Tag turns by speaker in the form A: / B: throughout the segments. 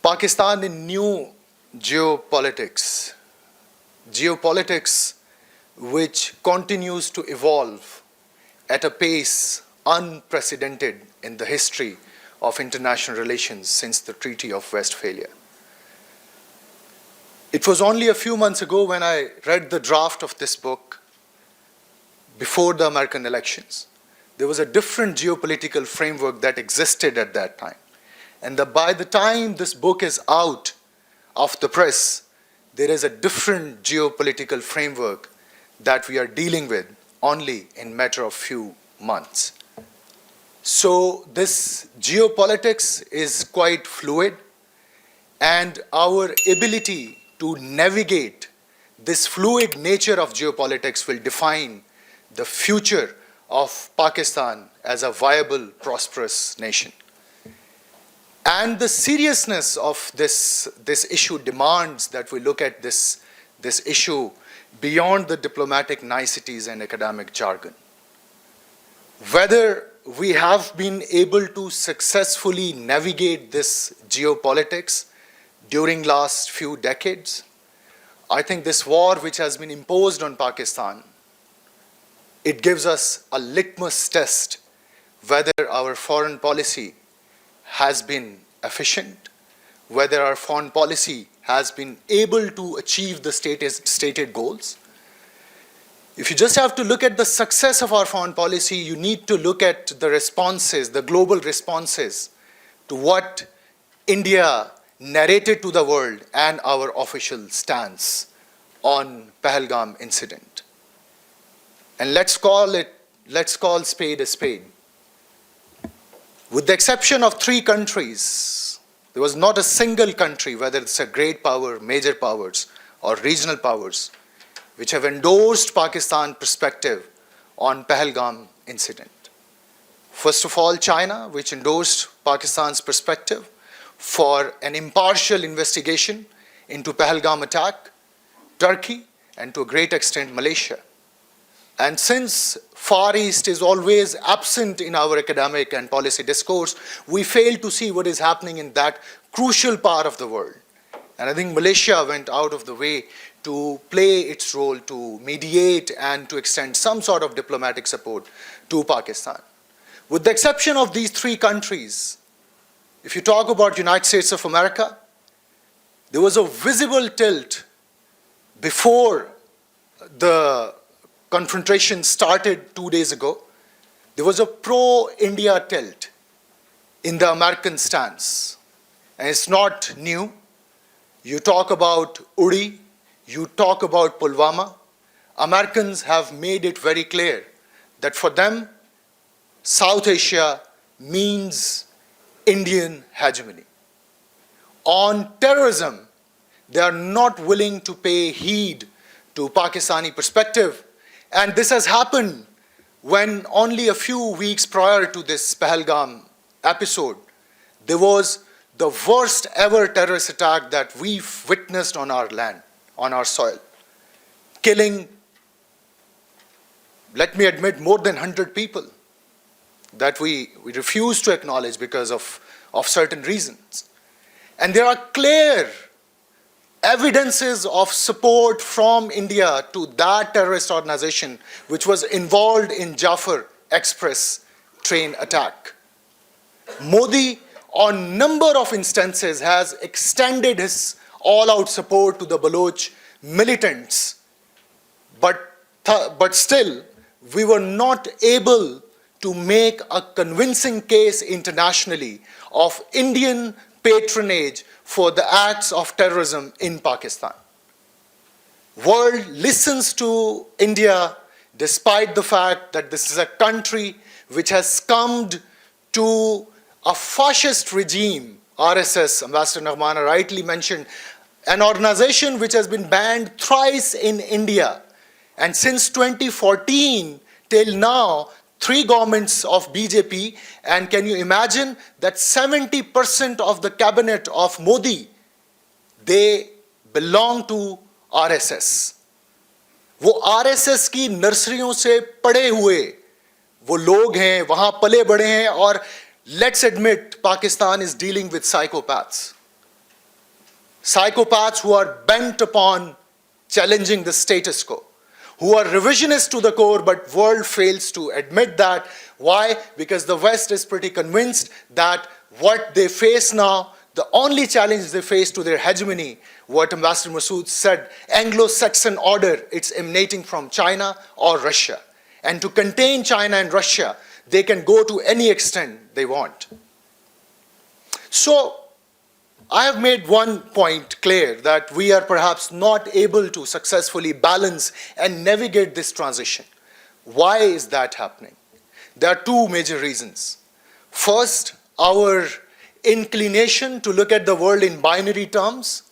A: Pakistan in new geopolitics. Geopolitics which continues to evolve at a pace unprecedented in the history of international relations since the Treaty of Westphalia. It was only a few months ago when I read the draft of this book before the American elections. There was a different geopolitical framework that existed at that time. And by the time this book is out of the press, there is a different geopolitical framework that we are dealing with only in a matter of few months. So this geopolitics is quite fluid, and our ability to navigate this fluid nature of geopolitics will define the future of Pakistan as a viable, prosperous nation. And the seriousness of this issue demands that we look at this issue beyond the diplomatic niceties and academic jargon. Whether we have been able to successfully navigate this geopolitics during last few decades, I think this war which has been imposed on Pakistan, it gives us a litmus test whether our foreign policy has been efficient, whether our foreign policy has been able to achieve the stated goals. If you just have to look at the success of our foreign policy, you need to look at the responses, the global responses to what India narrated to the world and our official stance on Pahalgam incident. And let's call spade a spade. With the exception of 3 countries, there was not a single country, whether it's a great power, major powers, or regional powers, which have endorsed Pakistan's perspective on Pahalgam incident. First of all, China, which endorsed Pakistan's perspective for an impartial investigation into Pahalgam attack, Turkey, and to a great extent Malaysia. And since Far East is always absent in our academic and policy discourse, we fail to see what is happening in that crucial part of the world. And I think Malaysia went out of the way to play its role to mediate and to extend some sort of diplomatic support to Pakistan. With the exception of these 3 countries, if you talk about United States of America, there was a visible tilt before the confrontation started 2 days ago. There was a pro-India tilt in the American stance. And it's not new. You talk about Uri, you talk about Pulwama. Americans have made it very clear that for them, South Asia means Indian hegemony. On terrorism, they are not willing to pay heed to Pakistani perspective. And this has happened when only a few weeks prior to this Pahalgam episode, there was the worst ever terrorist attack that we've witnessed on our land, on our soil, killing, let me admit, more than 100 people that we refuse to acknowledge because of certain reasons. And there are clear evidences of support from India to that terrorist organization which was involved in Jafar Express train attack. Modi, on number of instances, has extended his all-out support to the Baloch militants, but still, we were not able to make a convincing case internationally of Indian patronage for the acts of terrorism in Pakistan. World listens to India despite the fact that this is a country which has succumbed to a fascist regime. RSS, Ambassador Nagmana rightly mentioned, an organization which has been banned thrice in India. And since 2014 till now, 3 governments of BJP, and can you imagine that 70% of the cabinet of Modi, they belong to RSS. वो RSS की नर्सरियों से पढ़े हुए वो लोग हैं, वहाँ पले बड़े हैं, और let's admit Pakistan is dealing with psychopaths. psychopaths who are bent upon challenging the status quo, who are revisionist to the core, but world fails to admit that. Why? Because the West is pretty convinced that what they face now, the only challenge they face to their hegemony, what Ambassador Masood said, Anglo-Saxon order, it's emanating from China or Russia. And to contain China and Russia, they can go to any extent they want. So, I have made one point clear, that we are perhaps not able to successfully balance and navigate this transition. Why is that happening? There are two major reasons. First, our inclination to look at the world in binary terms.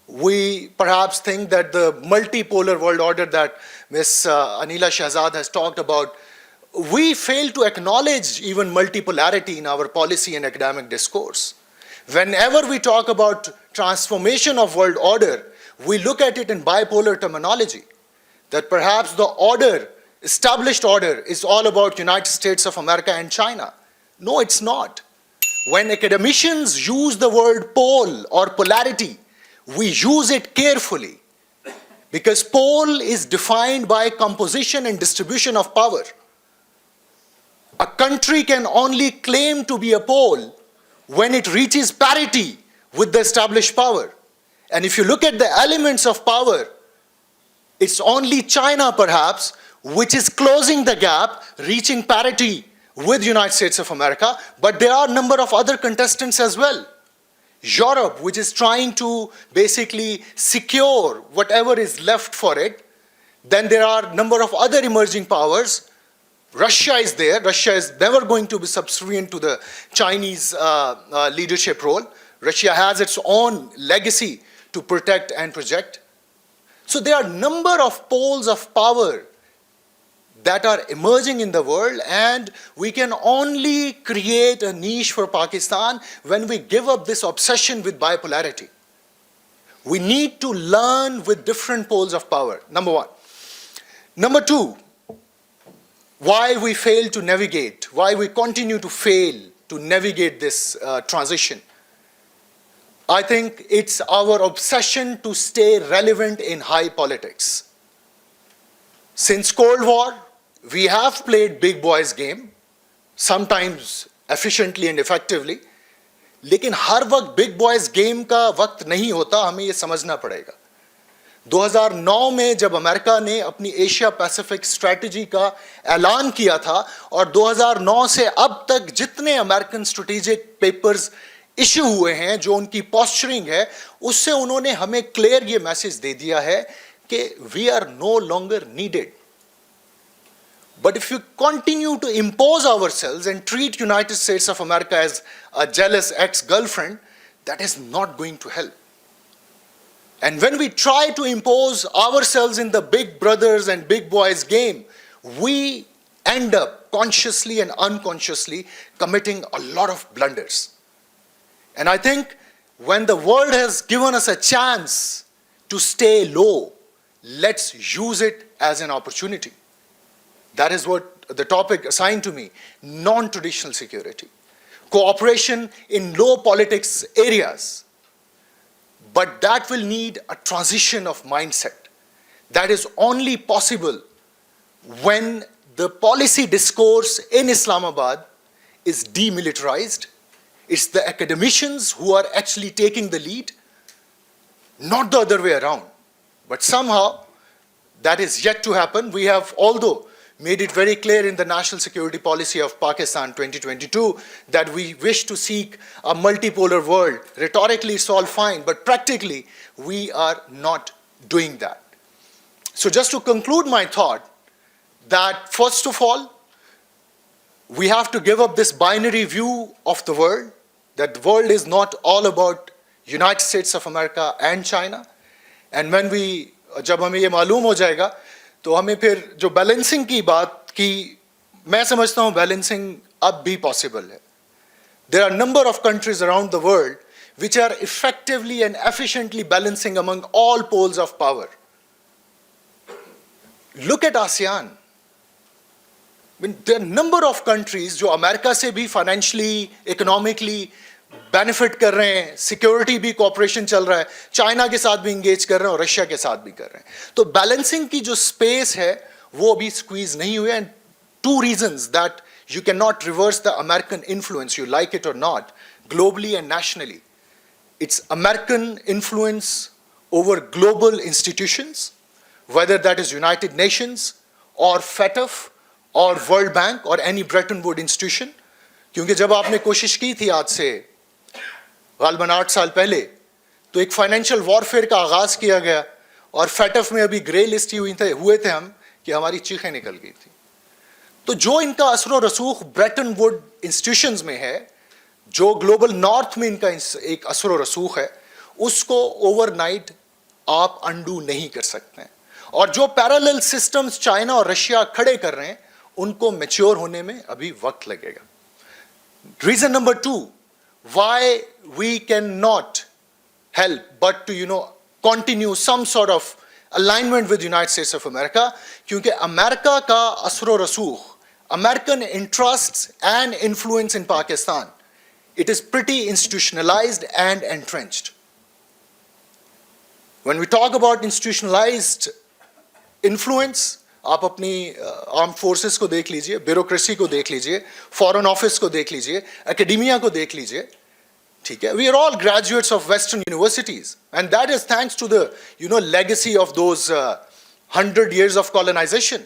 A: We perhaps think that the multipolar world order that Ms. Anila Shahzad has talked about, we fail to acknowledge even multipolarity in our policy and academic discourse. Whenever we talk about transformation of world order, we look at it in bipolar terminology, that perhaps the order, established order, is all about United States of America and China. No, it's not. When academicians use the word pole or polarity, we use it carefully, because pole is defined by composition and distribution of power. A country can only claim to be a pole when it reaches parity with the established power. And if you look at the elements of power, it's only China perhaps which is closing the gap, reaching parity with the United States of America, but there are a number of other contestants as well. Europe, which is trying to basically secure whatever is left for it. Then there are a number of other emerging powers. Russia is there. Russia is never going to be subservient to the Chinese leadership role. Russia has its own legacy to protect and project. So there are a number of poles of power that are emerging in the world, and we can only create a niche for Pakistan when we give up this obsession with bipolarity. We need to learn with different poles of power, number one. Number two, why we fail to navigate, why we continue to fail to navigate this transition. I think it's our obsession to stay relevant in high politics. Since Cold War, we have played big boys game, sometimes efficiently and effectively, लेकिन हर वक्त big boys game का वक्त नहीं होता, हमें ये समझना पड़ेगा. 2009 में जब अमेरिका ने अपनी एशिया पैसिफिक स्ट्रैटेजी का ऐलान किया था और 2009 से अब तक जितने अमेरिकन स्ट्रेटेजिक पेपर्स इश्यू हुए हैं, जो उनकी पोस्चरिंग है, उससे उन्होंने हमें क्लियर ये मैसेज दे दिया है कि we are no longer needed. But if you continue to impose ourselves and treat United States of America as a jealous ex-girlfriend, that is not going to help. And when we try to impose ourselves in the big brothers and big boys game, we end up consciously and unconsciously committing a lot of blunders. And I think when the world has given us a chance to stay low, let's use it as an opportunity. That is what the topic assigned to me, non-traditional security. Cooperation in low politics areas. But that will need a transition of mindset. That is only possible when the policy discourse in Islamabad is demilitarized. It's the academicians who are actually taking the lead, not the other way around. But somehow, that is yet to happen. We have, although, made it very clear in the National Security Policy of Pakistan 2022 that we wish to seek a multipolar world. Rhetorically, it's all fine, but practically, we are not doing that. So just to conclude my thought, that first of all, we have to give up this binary view of the world, that the world is not all about United States of America and China. And when we, जब हमें ये मालूम हो जाएगा, तो हमें फिर जो बैलेंसिंग की बात की, मैं समझता हूँ बैलेंसिंग अब भी पॉसिबल है. There are a number of countries around the world which are effectively and efficiently balancing among all poles of power. Look at ASEAN. I mean, there are a number of countries जो America से भी financially, economically benefit कर रहे हैं, security भी corporation चल रहा है, चाइना के साथ भी इंगेज कर रहे हैं और रशिया के साथ भी कर रहे हैं। तो बैलेंसिंग की जो स्पेस है वो अभी स्क्वीज नहीं हुई है। And two reasons that you cannot reverse the American influence, you like it or not, globally and nationally. It's American influence over global institutions, whether that is United Nations or FATF or World Bank or any Bretton Woods institution. क्योंकि जब आपने कोशिश की थी आज से गालबन 8 साल पहले, तो एक फाइनेंशियल वॉरफेयर का आगाज किया गया और FATF में अभी ग्रे लिस्ट हुए थे हम कि हमारी चीखें निकल गई थी। तो जो इनका असर रसूख ब्रेटन वुड इंस्टीट्यूशंस में है, जो ग्लोबल नॉर्थ में इनका एक असर रसूख है, उसको ओवरनाइट आप अंडू नहीं कर सकते हैं। और जो पैरेलल सिस्टम्स चाइना और रशिया खड़े कर रहे हैं, उनको मैच्योर होने में अभी वक्त लगेगा। Reason number 2 why we can not help but to continue some sort of alignment with United States of America, क्योंकि अमेरिका का असर रसूख, American interests and influence in Pakistan, it is pretty institutionalized and entrenched. When we talk about institutionalized influence, आप अपनी armed forces को देख लीजिए, bureaucracy को देख लीजिए, फॉरेन ऑफिस को देख लीजिए, एकेडमिया को देख लीजिए, ठीक है? We are all graduates of Western universities, and that is thanks to the legacy of those 100 years of colonization.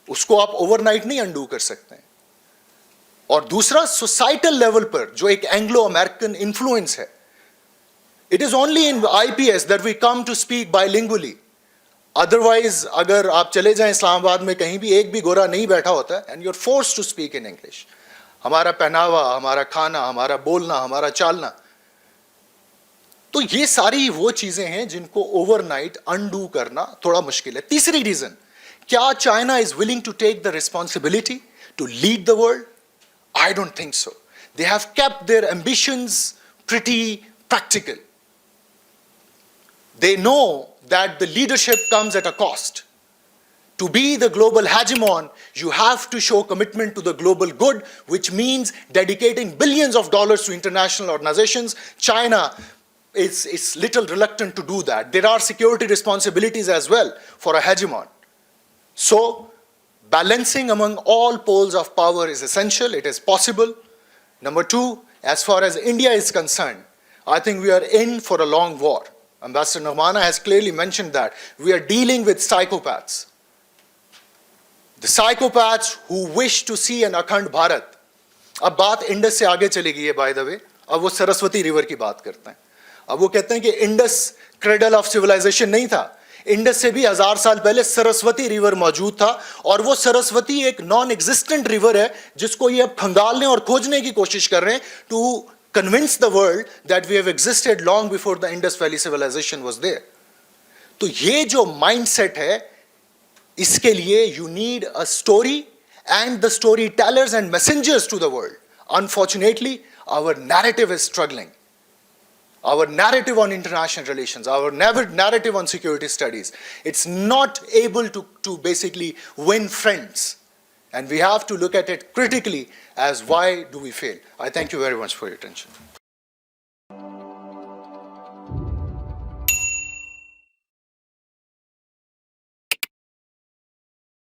A: उसको आप ओवरनाइट नहीं अंडू कर सकते हैं। और दूसरा, सोसाइटल लेवल पर जो एक एंग्लो अमेरिकन इन्फ्लुएंस है, it is only in IPS that we come to speak bilingually. Otherwise अगर आप चले जाएं इस्लामाबाद में कहीं भी, एक भी गोरा नहीं बैठा होता है, and you are forced to speak in English. हमारा पहनावा, हमारा खाना, हमारा बोलना, हमारा चालना, तो ये सारी वो चीजें हैं जिनको ओवरनाइट अंडू करना थोड़ा मुश्किल है। तीसरी रीजन, क्या China is willing to take the responsibility to lead the world? I don't think so. They have kept their ambitions pretty practical. They know that the leadership comes at a cost. To be the global hegemon, you have to show commitment to the global good, which means dedicating billions of dollars to international organizations. China is little reluctant to do that. There are security responsibilities as well for a hegemon. So, balancing among all poles of power is essential. It is possible. Number 2, as far as India is concerned, I think we are in for a long war. Ambassador Nagmana has clearly mentioned that we are dealing with psychopaths. The psychopaths who wish to see an Akhand Bharat. अब बात Indus से आगे चली गई है, by the way. अब वो Saraswati river की बात करते हैं। अब वो कहते हैं कि इंडस क्रेडल ऑफ सिविलाइजेशन नहीं था। इंडस से भी 1000 साल पहले सरस्वती रिवर मौजूद था, और वो सरस्वती एक नॉन एग्जिस्टेंट रिवर है जिसको ये अब खंगालने और खोजने की कोशिश कर रहे हैं to convince the world that we have existed long before the Indus Valley civilization was there. तो ये जो mindset है, इसके लिए you need a story and the storytellers and messengers to the world. Unfortunately, our narrative is struggling. Our narrative on international relations, our narrative on security studies, it's not able to basically win friends. And we have to look at it critically as why do we fail. I thank you very much for your attention.